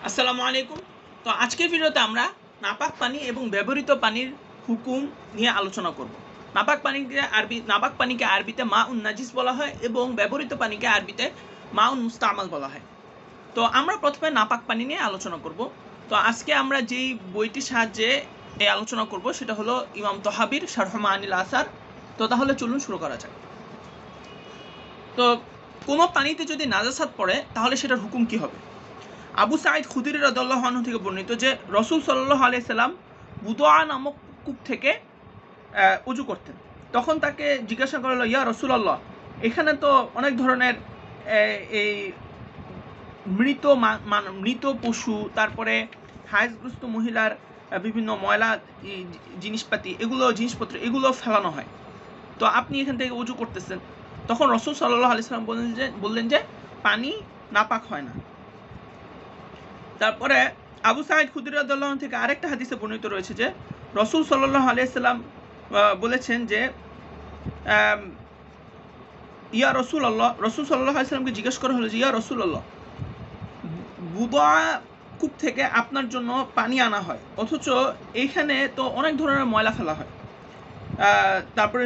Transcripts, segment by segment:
আসসালামু আলাইকুম। তো আজকের ভিডিওতে আমরা নাপাক পানি এবং ব্যবহৃত পানির হুকুম নিয়ে আলোচনা করব। নাপাক পানিকে আরবিতে মাউন নাজিস বলা হয় এবং ব্যবহৃত পানিকে আরবিতে মাউন মুস্তামাল বলা হয়। তো আমরা প্রথমে নাপাক পানি নিয়ে আলোচনা করব। তো আজকে আমরা যেই বইটির সাহায্যে এই আলোচনা করব সেটা হলো ইমাম তহাবির শারহ মাআনিল আসার। তো তাহলে চলুন শুরু করা যাক। তো কোনো পানিতে যদি নাজাসাত পড়ে তাহলে সেটার হুকুম কি হবে? আবু সাঈদ খুদরি রাদিয়াল্লাহু আনহু থেকে বর্ণিত যে রাসূল সাল্লাল্লাহু আলাইহি সাল্লাম বুদআ নামক কূপ থেকে উযু করতেন। তখন তাকে জিজ্ঞাসা করা হলো, ইয়া রাসূলুল্লাহ, এখানে তো অনেক ধরনের এই মৃত পশু, তারপরে হায়েজগ্রস্ত মহিলার বিভিন্ন ময়লা জিনিসপত্র এগুলো ফেলানো হয়, তো আপনি এখান থেকে উযু করতেছেন। তখন রাসূল সাল্লাল্লাহু আলাইহি সাল্লাম বললেন যে পানি নাপাক হয় না। তারপরে আবু সাঈদ খুদরি রাদিয়াল্লাহু আনহু থেকে আরেকটা হাদিসে বর্ণিত রয়েছে যে রাসূল সাল্লাল্লাহু আলাইহি সাল্লাম বলেছেন যে ইয়া রাসূলুল্লাহ, রাসূল সাল্লাল্লাহু আলাইহি সাল্লামকে জিজ্ঞেস করা হলো যে ইয়া রাসূলুল্লাহ, বুদআ কূপ থেকে আপনার জন্য পানি আনা হয়, অথচ এইখানে তো অনেক ধরনের ময়লা ফেলা হয়, তারপরে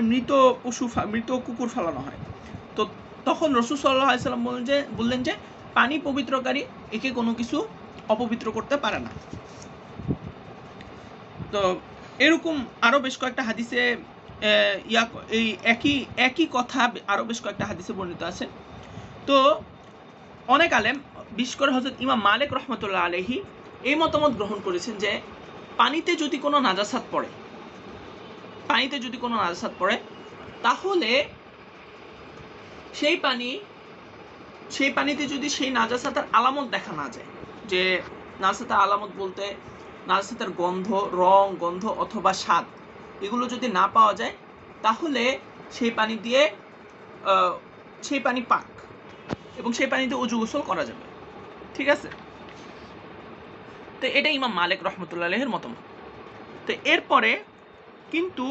মৃত কুকুর ফেলানো হয়। তো তখন রাসূল সাল্লাল্লাহু আলাইহি সাল্লাম বললেন যে পানি পবিত্রকারী, একে কোনো কিছু অপবিত্র করতে পারে না। তো এরকম আরও বেশ কয়েকটা হাদিসে এই একই কথা আরও বেশ কয়েকটা হাদিসে বর্ণিত আছে। তো অনেক আলেম, বিশেষ করে হযরত ইমাম মালিক রহমতুল্লাহ আলাইহি এই মতামত গ্রহণ করেছেন যে পানিতে যদি কোনো নাজাসাত পড়ে তাহলে সেই পানিতে যদি সেই নাজাসাতের আলামত দেখা না যায়, যে নাজাসাতের আলামত বলতে নাজাসাতের গন্ধ অথবা স্বাদ, এগুলো যদি না পাওয়া যায় তাহলে সেই পানি পাক এবং সেই পানিতে উযু গোসল করা যাবে। ঠিক আছে? তো এটা ইমাম মালিক রহমতুল্লাহ আলাইহির মতামত। তো এরপরে কিন্তু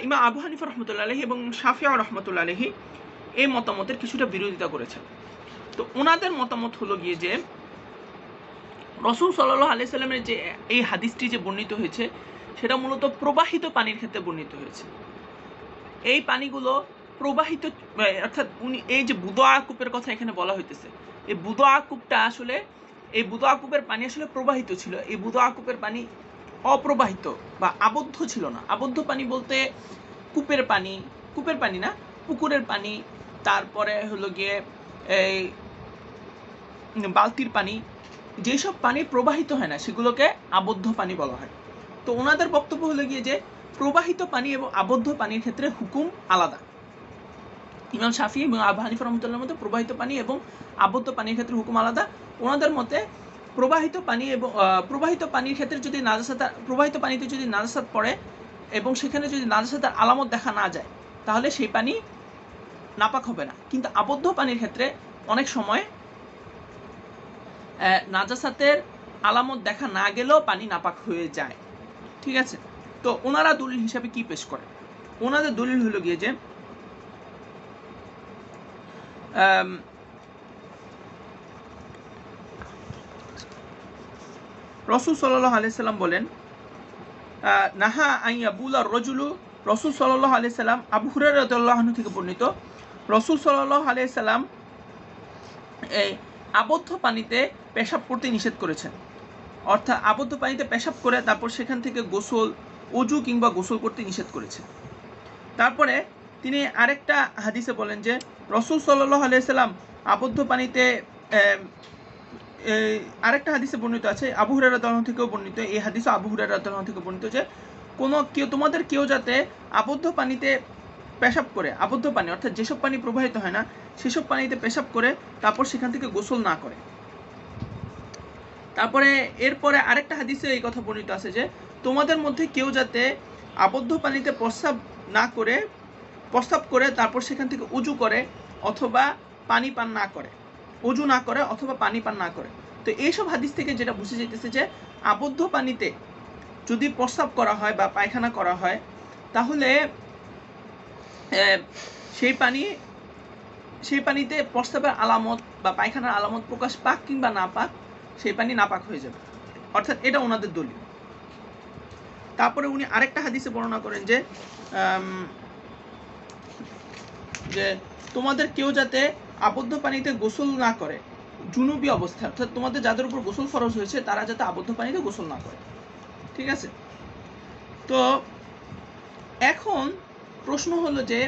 ইমাম আবু হানিফা রহমতুল্লাহ আলাইহি এবং শাফিঈ রহমতুল্লাহ আলাইহি এই মতামতের কিছুটা বিরোধিতা করেছেন। তো ওনাদের মতামত হলো গিয়ে যে রাসূল সাল্লাল্লাহু আলাইহি সাল্লামের যে এই হাদিসটি যে বর্ণিত হয়েছে সেটা মূলত প্রবাহিত পানির ক্ষেত্রে বর্ণিত হয়েছে। এই পানিগুলো প্রবাহিত, অর্থাৎ উনি এই যে বুদআ কূপের কথা এখানে বলা হইতেছে, এই বুদআ কূপের পানি আসলে প্রবাহিত ছিল। এই বুদআ কূপের পানি অপ্রবাহিত বা আবদ্ধ ছিল না। আবদ্ধ পানি বলতে কূপের পানি না, পুকুরের পানি, তারপরে হলো গিয়ে এই বালতির পানি, যেসব পানি প্রবাহিত হয় না সেগুলোকে আবদ্ধ পানি বলা হয়। তো ওনাদের বক্তব্য হলো গিয়ে যে প্রবাহিত পানি এবং আবদ্ধ পানির ক্ষেত্রে হুকুম আলাদা। ইমাম শাফিঈ এবং আবু হানিফা রাহমাতুল্লাহর মতে প্রবাহিত পানি এবং আবদ্ধ পানির ক্ষেত্রে হুকুম আলাদা। ওনাদের মতে প্রবাহিত পানির ক্ষেত্রে যদি প্রবাহিত পানিতে যদি নাজাসাত পড়ে এবং সেখানে যদি নাজাসাতের আলামত দেখা না যায় তাহলে সেই পানি নাপাক হবে না। কিন্তু আবদ্ধ পানির ক্ষেত্রে অনেক সময় নাজাসাতের আলামত দেখা না গেলেও পানি নাপাক হয়ে যায়। ঠিক আছে? তো ওনারা দলিল হিসাবে কি পেশ করে? ওনাদের দলিল হলো গিয়ে যে রাসূল সাল্লাল্লাহু আলাইহি সাল্লাম বলেন, নাহা আন ইয়াবুলা রাজুলু, রাসূল সাল্লাল্লাহু আলাইহি সাল্লাম আবু হুরায়রা রাদিয়াল্লাহু আনহু থেকে বর্ণিত, রাসূল সাল্লাল্লাহু আলাইহি সাল্লাম এই আবদ্ধ পানিতে পেশাব করতে নিষেধ করেছেন। অর্থাৎ আবদ্ধ পানিতে পেশাব করে তারপর সেখান থেকে অজু কিংবা গোসল করতে নিষেধ করেছেন। তারপরে তিনি আরেকটা হাদিসে বলেন যে রাসূল সাল্লাল্লাহু আলাইহি সাল্লাম আবদ্ধ পানিতে আরেকটা হাদিসে বর্ণিত আছে, আবু হুরায়রা রাদিয়াল্লাহু আনহু থেকেও বর্ণিত, এই হাদিসও আবু হুরায়রা রাদিয়াল্লাহু আনহু থেকে বর্ণিত যে তোমাদের কেউ যাতে আবদ্ধ পানিতে পেশাব করে, আবদ্ধ পানি অর্থাৎ যেসব পানি প্রবাহিত হয় না সেসব পানিতে পেশাব করে তারপর সেখান থেকে গোসল না করে। তারপরে এরপরে আরেকটা হাদিসে এই কথা বর্ণিত আছে যে তোমাদের মধ্যে কেউ যাতে আবদ্ধ পানিতে প্রস্রাব করে তারপর সেখান থেকে উজু করে অথবা পানি পান না করে, উজু না করে অথবা পানি পান না করে। তো এইসব হাদিস থেকে যেটা বুঝে যেতেছে যে আবদ্ধ পানিতে যদি প্রস্রাব করা হয় বা পায়খানা করা হয় তাহলে সেই পানিতে প্রস্রাবের আলামত বা পায়খানার আলামত প্রকাশ পাক কিংবা না পাক সেই পানি নাপাক হয়ে যাবে, অর্থাৎ এটা ওনাদের দলীয়। তারপরে উনি আরেকটা হাদিসে বর্ণনা করেন যে যে তোমাদের কেউ যাতে আবদ্ধ পানিতে গোসল না করে জুনুবি অবস্থায়, অর্থাৎ তোমাদের যাদের উপর গোসল ফরজ হয়েছে তারা যাতে আবদ্ধ পানিতে গোসল না করে। ঠিক আছে, তো এখন প্রশ্ন হলো যে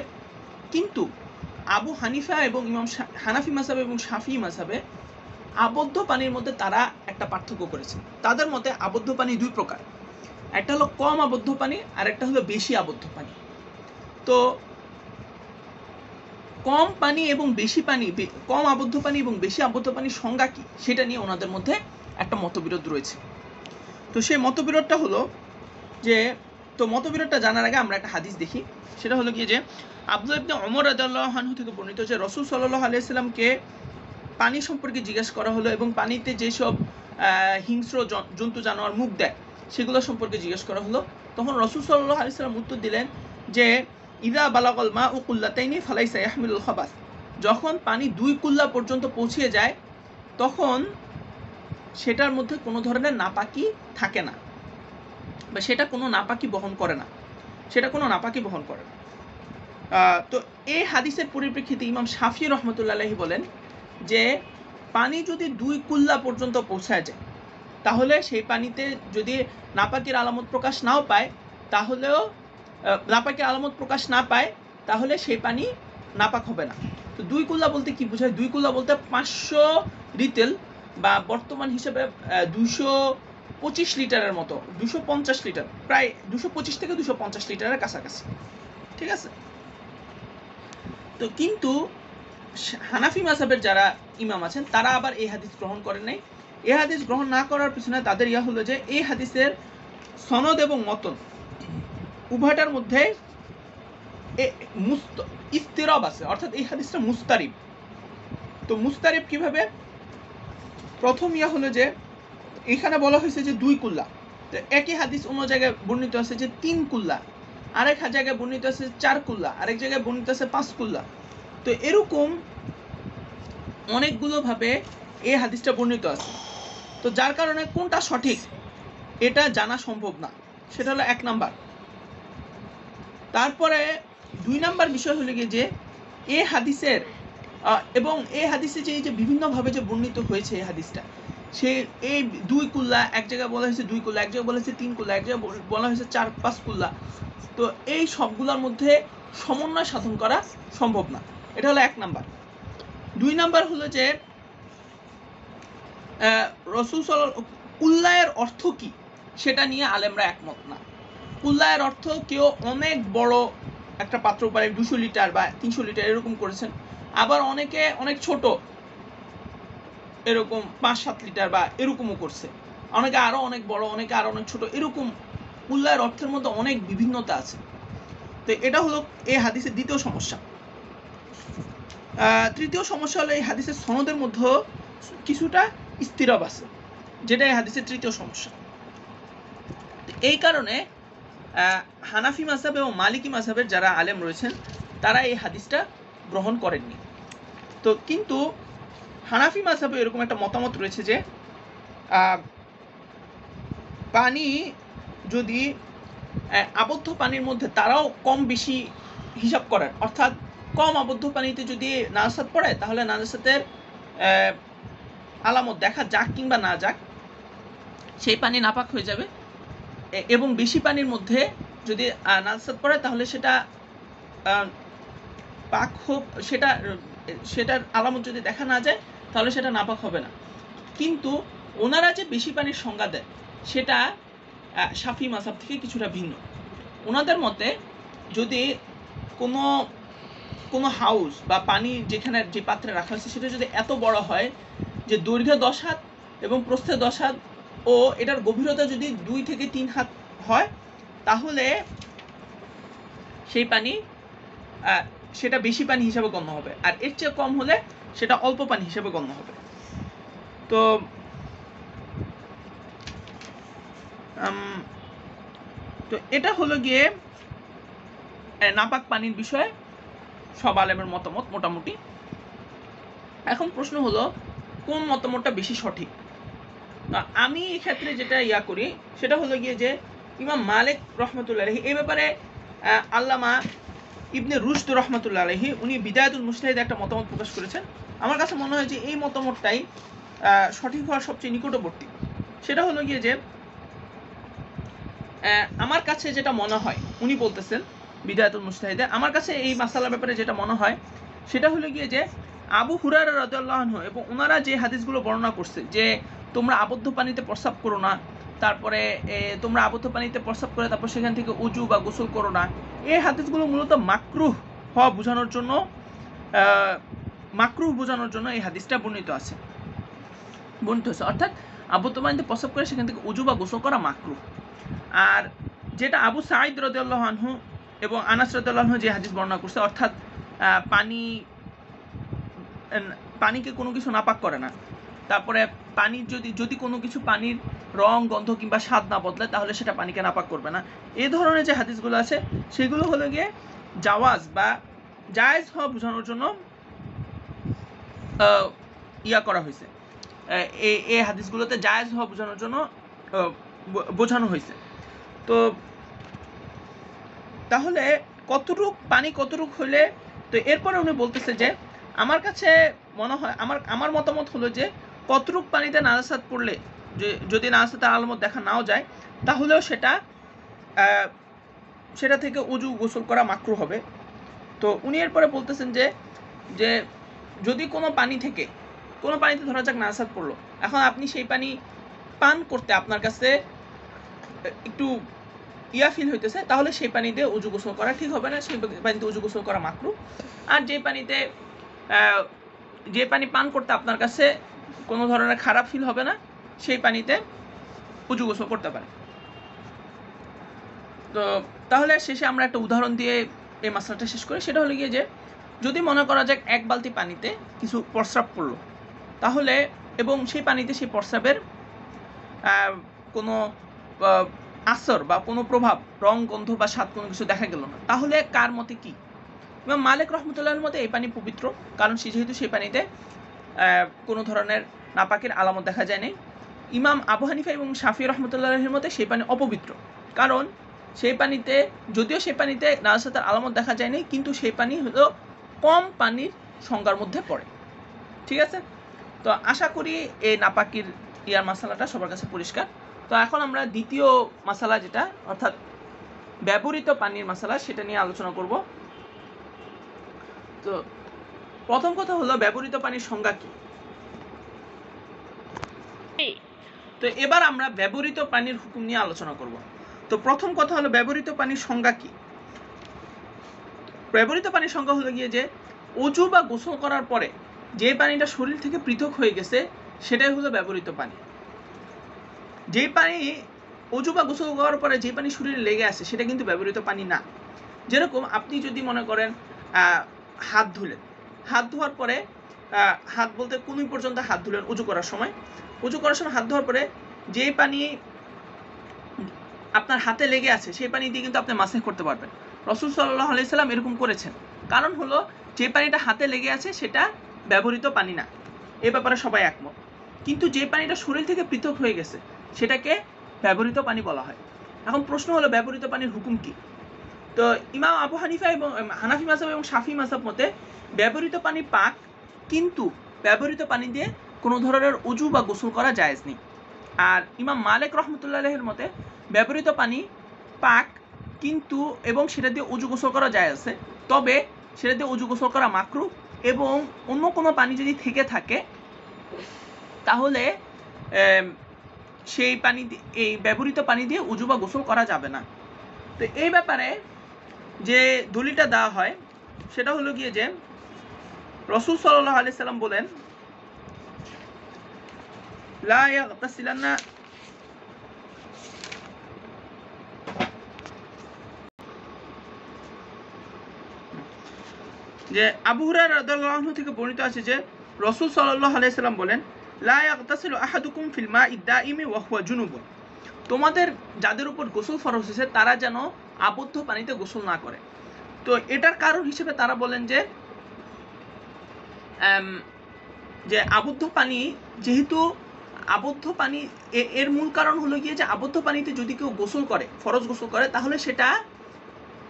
কিন্তু আবু হানিফা এবং ইমাম হানাফি মাযহাব এবং শাফিঈ মাযহাবে আবদ্ধ পানির মধ্যে তারা একটা পার্থক্য করেছে। তাদের মতে আবদ্ধ পানি দুই প্রকার, একটা হলো কম আবদ্ধ পানি আর একটা হলো বেশি আবদ্ধ পানি। তো কম পানি এবং বেশি পানি, কম আবদ্ধ পানি এবং বেশি আবদ্ধ পানির সংজ্ঞা কি সেটা নিয়ে ওনাদের মধ্যে একটা মতবিরোধ রয়েছে। তো সেই মতবিরোধটা হলো যে, তো মতবিরোধটা জানার আগে আমরা একটা হাদিস দেখি। সেটা হলো কি যে আব্দুল্লাহ ইবনে ওমর রাদিয়াল্লাহু আনহু থেকে বর্ণিত যে রাসূল সাল্লাল্লাহু আলাইহি সাল্লামকে পানি সম্পর্কে জিজ্ঞাসা করা হলো এবং পানিতে যেসব হিংস্র জন্তু জানোয়ার মুখ দেয় সেগুলো সম্পর্কে জিজ্ঞেস করা হলো। তখন রাসূল সাল্লাল্লাহু আলাইহি সাল্লাম উত্তর দিলেন যে ইদা বালাগাল মাউ কুল্লাতাইনি ফালাইসা ইয়াহমিলুল খাবাস, যখন পানি 2 কুল্লা পর্যন্ত পৌঁছে যায় তখন সেটার মধ্যে কোনো ধরনের নাপাকি থাকে না, বা সেটা কোনো নাপাকি বহন করে না, সেটা কোনো নাপাকি বহন করে না। তো এই হাদিসের পরিপ্রেক্ষিতে ইমাম শাফিঈ রহমতুল্লাহ আলাইহি বলেন যে পানি যদি 2 কুল্লা পর্যন্ত পৌঁছায় যায় তাহলে সেই পানিতে যদি নাপাকির আলামত প্রকাশ নাও পায় তাহলেও নাপাকির আলামত প্রকাশ না পায় তাহলে সেই পানি নাপাক হবে না। তো 2 কুল্লা বলতে কি বোঝায়? 2 কুল্লা বলতে 500 রিতেল বা বর্তমান হিসেবে 225 লিটারের মতো, 250 লিটার, প্রায় 225 থেকে 250 লিটারের কাছাকাছি। ঠিক আছে, তো কিন্তু হানাফি মাযহাবের যারা ইমাম আছেন তারা আবার এই হাদিস গ্রহণ করেন নাই। এই হাদিস গ্রহণ না করার পিছনে তাদের ইয়া হলো যে এই হাদিসের সনদ এবং মতন উভয়টার মধ্যে ইস্তিরাব আছে, অর্থাৎ এই হাদিসটা মুস্তারিব। তো মুস্তারিব কিভাবে? প্রথম ইয়া হলো যে এখানে বলা হয়েছে যে 2 কুল্লা, তো একই হাদিস অন্য জায়গায় বর্ণিত আছে যে 3 কুল্লা, আরেক জায়গায় বর্ণিত আছে 4 কুল্লা, আরেক জায়গায় বর্ণিত আছে 5 কুল্লা। তো এরকম অনেকগুলো ভাবে এই হাদিসটা বর্ণিত আছে। তো যার কারণে কোনটা সঠিক এটা জানা সম্ভব না, সেটা হলো 1 নাম্বার। তারপরে 2 নাম্বার বিষয় হলো গিয়ে যে এই হাদিসের এবং এই হাদিসে যে বিভিন্নভাবে যে বর্ণিত হয়েছে এই হাদিসটা, সে এই 2 কুল্লা এক জায়গায় বলা হয়েছে 2 কুল্লা, এক জায়গায় বলা হয়েছে 3 কুল্লা, এক জায়গায় বলা হয়েছে 4-5 কুল্লা। তো এই সবগুলোর মধ্যে সমন্বয় সাধন করা সম্ভব না, এটা হলো 1 নাম্বার। 2 নাম্বার হলো যে রাসূল সাল্লাল্লাহু কুল্লায়ের অর্থ কি সেটা নিয়ে আলেমরা একমত না। কুল্লায়ের অর্থ কেউ অনেক বড় একটা পাত্র পারে 200 লিটার বা 300 লিটার এরকম করেছেন, আবার অনেকে অনেক ছোট এরকম 5-7 লিটার বা এরকমও করছে, অনেকে আরো অনেক বড়, অনেকে আরো অনেক ছোট, এরকম কুল্লায়ের অর্থের মধ্যে অনেক বিভিন্নতা আছে। তো এটা হলো এই হাদিসের দ্বিতীয় সমস্যা। তৃতীয় সমস্যা হলো এই হাদিসের সনদের মধ্যে কিছুটা ইস্তিরাব আছে, যেটা এই হাদিসের তৃতীয় সমস্যা। এই কারণে হানাফি মাযহাব এবং মালিকি মাযহাবের যারা আলেম রয়েছেন তারা এই হাদিসটা গ্রহণ করেননি। তো কিন্তু হানাফি মাযহাবে এরকম একটা মতামত রয়েছে যে পানি যদি আবদ্ধ পানির মধ্যে তারাও কম বেশি হিসাব করেন, অর্থাৎ কম আবদ্ধ পানিতে যদি নাজাসাত পড়ে তাহলে নাজাসাতের আলামত দেখা যাক কিংবা না যাক সেই পানি নাপাক হয়ে যাবে, এবং বেশি পানির মধ্যে যদি নাজাসাত পড়ে তাহলে সেটা পাক হোক, সেটার আলামত যদি দেখা না যায় তাহলে সেটা নাপাক হবে না। কিন্তু ওনারা যে বেশি পানির সংজ্ঞা দেয় সেটা শাফি মাযহাব থেকে কিছুটা ভিন্ন। ওনাদের মতে যদি কোনো হাউস বা পানি যেখানে যে পাত্রে রাখা হয়েছে সেটা যদি এত বড় হয় যে দৈর্ঘ্যে 10 হাত এবং প্রস্থে 10 হাত ও এটার গভীরতা যদি 2 থেকে 3 হাত হয় তাহলে সেই পানি সেটা বেশি পানি হিসাবে গণ্য হবে, আর এর চেয়ে কম হলে সেটা অল্প পানি হিসাবে গণ্য হবে। তো এটা হলো গিয়ে নাপাক পানির বিষয়ে সব আলেমের মতামত মোটামুটি। এখন প্রশ্ন হলো কোন মতামতটা বেশি সঠিক? আমি এই ক্ষেত্রে যেটা করি সেটা হলো গিয়ে যে ইমাম মালিক রহমতুল্লাহ আলাইহি এই ব্যাপারে আল্লামা ইবনে রুশদ রহমতুল্লাহ আলাইহি উনি বিদায়াতুল মুজতাহিদ একটা মতামত প্রকাশ করেছেন। আমার কাছে মনে হয় যে এই মতামতটাই সঠিক হওয়ার সবচেয়ে নিকটবর্তী। সেটা হলো গিয়ে যে আমার কাছে যেটা মনে হয়, উনি বলতেছেন বিদায়াতুল মুজতাহিদে, আমার কাছে এই মাসালার ব্যাপারে যেটা মনে হয় সেটা হলো গিয়ে যে আবু হুরায়রা রাদিয়াল্লাহু আনহু এবং ওনারা যে হাদিসগুলো বর্ণনা করছে যে তোমরা আবদ্ধ পানিতে প্রস্রাব করো না, তারপরে তোমরা আবদ্ধ পানিতে প্রস্রাব করে তারপর সেখান থেকে উজু বা গোসল করো না, এই হাদিসগুলো মূলত মাকরুহ হওয়া বোঝানোর জন্য এই হাদিসটা বর্ণিত আছে। অর্থাৎ আবদ্ধ পানিতে প্রস্রাব করে সেখান থেকে উজু বা গোসল করা মাকরুহ। আর যেটা আবু সাঈদ রাদিয়াল্লাহু আনহু এবং আনাস রাদিয়াল্লাহু আনহু যে হাদিস বর্ণনা করছে, অর্থাৎ পানিকে কোনো কিছু নাপাক করে না, তারপরে পানির যদি কোনো কিছু পানির রং, গন্ধ কিংবা স্বাদ না বদলায় তাহলে সেটা পানিকে নাপাক করবে না, এই ধরনের যে হাদিসগুলো আছে সেগুলো হলো গিয়ে জাওয়াজ বা জায়েজ হওয়া বোঝানোর জন্য করা হয়েছে। এই হাদিসগুলোতে জায়েজ হওয়া বোঝানোর জন্য বোঝানো হয়েছে। তো তাহলে কতটুক হলে, তো এরপরে উনি বলতেছে যে আমার কাছে মনে হয়, আমার মতামত হলো যে কতটুক পানিতে নাজাসাত পড়লে যদি নাজাসাতের আলামত দেখা নাও যায় তাহলেও সেটা থেকে উজু গোসল করা মাকরুহ হবে। তো উনি এরপরে বলতেছেন যে যদি কোনো পানিতে ধরা যাক নাজাসাত পড়লো, এখন আপনি সেই পানি পান করতে আপনার কাছে একটু ফিল হইতেছে, তাহলে সেই পানি দিয়ে উজু গোসল করা ঠিক হবে না, সেই পানিতে উজু গোসল করা মাকরুহ। আর যে পানি পান করতে আপনার কাছে কোনো ধরনের খারাপ ফিল হবে না, সেই পানিতে উজু গোসল করতে পারে। তো তাহলে শেষে আমরা একটা উদাহরণ দিয়ে এই মাসলাটা শেষ করি। সেটা হলো গিয়ে যে যদি মনে করা যাক এক বালতি পানিতে কিছু প্রস্রাব পড়লো, তাহলে এবং সেই পানিতে সেই প্রস্রাবের কোনো আসর বা কোনো প্রভাব, রং, গন্ধ বা স্বাদ কোনো কিছু দেখা গেল না, তাহলে কার মতে কি? ইমাম মালিক রহমতুল্লাহর মতে এই পানি পবিত্র, কারণ যেহেতু সেই পানিতে কোনো ধরনের নাপাকের আলামত দেখা যায়নি। ইমাম আবু হানিফা এবং শাফি রহমতুল্লাহের মতে সেই পানি অপবিত্র, কারণ যদিও সেই পানিতে নাজাসাতের আলামত দেখা যায়নি, কিন্তু সেই পানি হলো কম পানির সংজ্ঞার মধ্যে পড়ে। ঠিক আছে, তো আশা করি এই নাপাকির মাসালাটা সবার কাছে পরিষ্কার। তো এখন আমরা দ্বিতীয় মাসালা, যেটা অর্থাৎ ব্যবহৃত পানির মাসালা, সেটা নিয়ে আলোচনা করব। তো প্রথম কথা হলো ব্যবহৃত পানির সংজ্ঞা কি। তো এবার আমরা ব্যবহৃত পানির হুকুম নিয়ে আলোচনা করব। তো প্রথম কথা হলো ব্যবহৃত পানির সংজ্ঞা কি। ব্যবহৃত পানির সংজ্ঞা হলো গিয়ে যে ওযু বা গোসল করার পরে যে পানিটা শরীর থেকে পৃথক হয়ে গেছে সেটাই হলো ব্যবহৃত পানি। যে পানি ওযু বা গোসল করার পরে যে পানি শরীরে লেগে আছে সেটা কিন্তু ব্যবহৃত পানি না। যেরকম আপনি যদি মনে করেন হাত ধোয়ার পরে, হাত বলতে কোনই পর্যন্ত হাত ধুলেন উযু করার সময় হাত ধোয়ার পরে যে পানি আপনার হাতে লেগে আছে সেই পানি দিয়ে কিন্তু আপনি মাসেহ করতে পারবেন। রাসূল সাল্লাল্লাহু আলাইহি সাল্লাম এরকম করেছেন, কারণ হলো যে পানিটা হাতে লেগে আছে সেটা ব্যবহৃত পানি না, এ ব্যাপারে সবাই একমত। কিন্তু যে পানিটা শরীর থেকে পৃথক হয়ে গেছে সেটাকে ব্যবহৃত পানি বলা হয়। এখন প্রশ্ন হলো ব্যবহৃত পানির হুকুম কি। তো ইমাম আবু হানিফা এবং হানাফি মাযহাব এবং শাফি মাযহাব মতে ব্যবহৃত পানি পাক, কিন্তু ব্যবহৃত পানি দিয়ে কোনো ধরনের উযু বা গোসল করা জায়েজ নেই। আর ইমাম মালিক রহমতুল্লাহ আলাইহির মতে ব্যবহৃত পানি পাক, কিন্তু এবং সেটা দিয়ে উযু গোসল করা জায়েজ আছে, তবে সেটা দিয়ে উযু গোসল করা মাকরুহ, এবং অন্য কোনো পানি যদি থেকে থাকে তাহলে সেই পানি, এই ব্যবহৃত পানি দিয়ে উযু বা গোসল করা যাবে না। তো এই ব্যাপারে যে দলিলটা দেওয়া হয় সেটা হলো গিয়ে যে রাসূল সাল্লাল্লাহু আলাইহি সাল্লাম বলেন, লা ইয়াগতাসিলান্না, যে আবু হুরায়রা রাদিয়াল্লাহু আনহু থেকে বর্ণিত আছে যে রাসূল সাল্লাল্লাহু আলাইহি সাল্লাম বলেন, লা ইয়াগতাসিলু আহাদুকুম ফিল মাইদ দাইমি ওয়া হুয়া জুনুব, তোমাদের যাদের উপর গোসল ফরজ হয়েছে তারা যেন আবদ্ধ পানিতে গোসল না করে। তো এটার কারণ হিসেবে তারা বলেন যে আবদ্ধ পানি যেহেতু আবদ্ধ পানি এর মূল কারণ হলো গিয়ে যে আবদ্ধ পানিতে যদি কেউ গোসল করে, ফরজ গোসল করে, তাহলে সেটা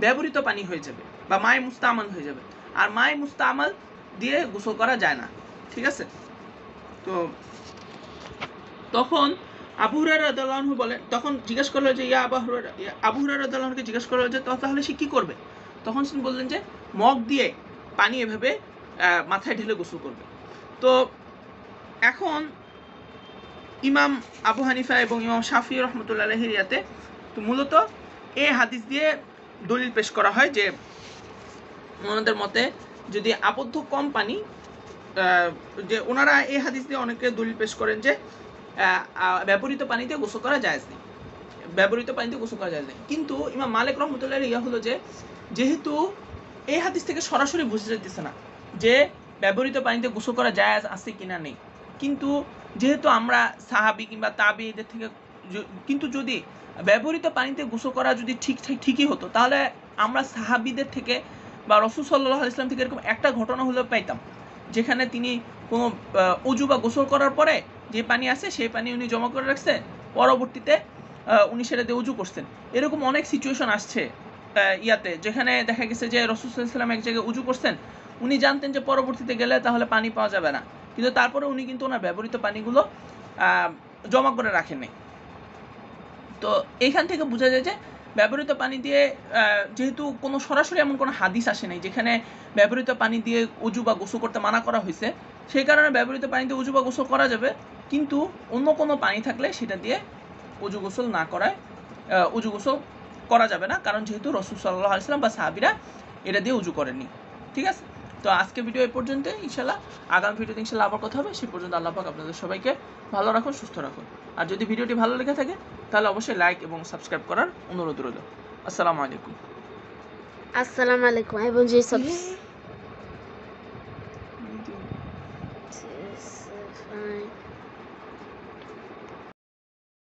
ব্যবহৃত পানি হয়ে যাবে বা মায়ে মুস্তামাল হয়ে যাবে। আর মায়ে মুস্তামাল দিয়ে গোসল করা যায় না, ঠিক আছে? তো তখন আবু হুরায়রা রাদিয়াল্লাহু আনহু বলে, তখন জিজ্ঞেস করলো যে আবু হুরায়রা রাদিয়াল্লাহু আনহুকে জিজ্ঞেস করলো যে তাহলে সে কি করবে? তখন তিনি বললেন যে মগ দিয়ে পানি এভাবে মাথায় ঢেলে গোসল করবে। তো এখন ইমাম আবু হানিফা এবং ইমাম শাফি রহমতুল্লাহ আলাইহির ইয়াতে তো মূলত এই হাদিস দিয়ে দলিল পেশ করা হয় যে ওনাদের মতে যদি আবদ্ধ কম পানি, যে ওনারা এই হাদিস দিয়ে অনেকে দলিল পেশ করেন যে ব্যবহৃত পানিতে গোসল করা জায়েজ নেই, ব্যবহৃত পানিতে গোসল করা জায়েজ নেই। কিন্তু ইমাম মালিক রহমতুল্লাহ ইয়া হলো যে যেহেতু এই হাদিস থেকে সরাসরি বুঝে যেতেছে না যে ব্যবহৃত পানিতে গোসল করা জায়েজ আছে কিনা নেই, কিন্তু যেহেতু আমরা সাহাবি কিংবা তাবিঈদের থেকে, কিন্তু যদি ব্যবহৃত পানিতে গোসল করা যদি ঠিকই হতো, তাহলে আমরা সাহাবিদের থেকে বা রাসূল সাল্লাল্লাহু আলাইহি ওয়াসাল্লাম থেকে এরকম একটা ঘটনা হলেও পাইতাম যেখানে তিনি কোনো ওযু বা গোসল করার পরে যে পানি আছে সেই পানি উনি জমা করে রাখছে, পরবর্তীতে উনি সেটা দিয়ে ওযু করছেন। এরকম অনেক সিচুয়েশন আসছে ইয়াতে, যেখানে দেখা গেছে যে রাসূল সাল্লাল্লাহু আলাইহি ওয়াসাল্লাম এক জায়গায় ওযু করছেন, উনি জানতেন যে পরবর্তীতে গেলে তাহলে পানি পাওয়া যাবে না, কিন্তু তারপরে উনি কিন্তু ওনার ব্যবহৃত পানিগুলো জমা করে রাখেন নাই। তো এইখান থেকে বোঝা যায় যে ব্যবহৃত পানি দিয়ে, যেহেতু কোনো সরাসরি এমন কোনো হাদিস আসে নাই যেখানে ব্যবহৃত পানি দিয়ে ওযু বা গোসল করতে মানা করা হয়েছে, সেই কারণে ব্যবহৃত পানিতে ওযু বা গোসল করা যাবে, কিন্তু অন্য কোনো পানি থাকলে সেটা দিয়ে ওযু গোসল না করায় ওযু গোসল করা যাবে না, কারণ যেহেতু রাসূল সাল্লাল্লাহু আলাইহি ওয়াসাল্লাম বা সাহাবীরা এটা দিয়ে ওযু করেননি। ঠিক আছে, তো আজকে ভিডিও এই পর্যন্ত। ইনশাআল্লাহ আগামী ভিডিওতে ইনশাআল্লাহ আবার কথা হবে। সেই পর্যন্ত আল্লাহ পাক আপনাদের সবাইকে ভালো রাখুন, সুস্থ রাখুন। আর যদি ভিডিওটি ভালো লেগে থাকে তাহলে অবশ্যই লাইক এবং সাবস্ক্রাইব করার অনুরোধ রইল। আসসালামু আলাইকুম। Assalamu alaikum. I will just fine.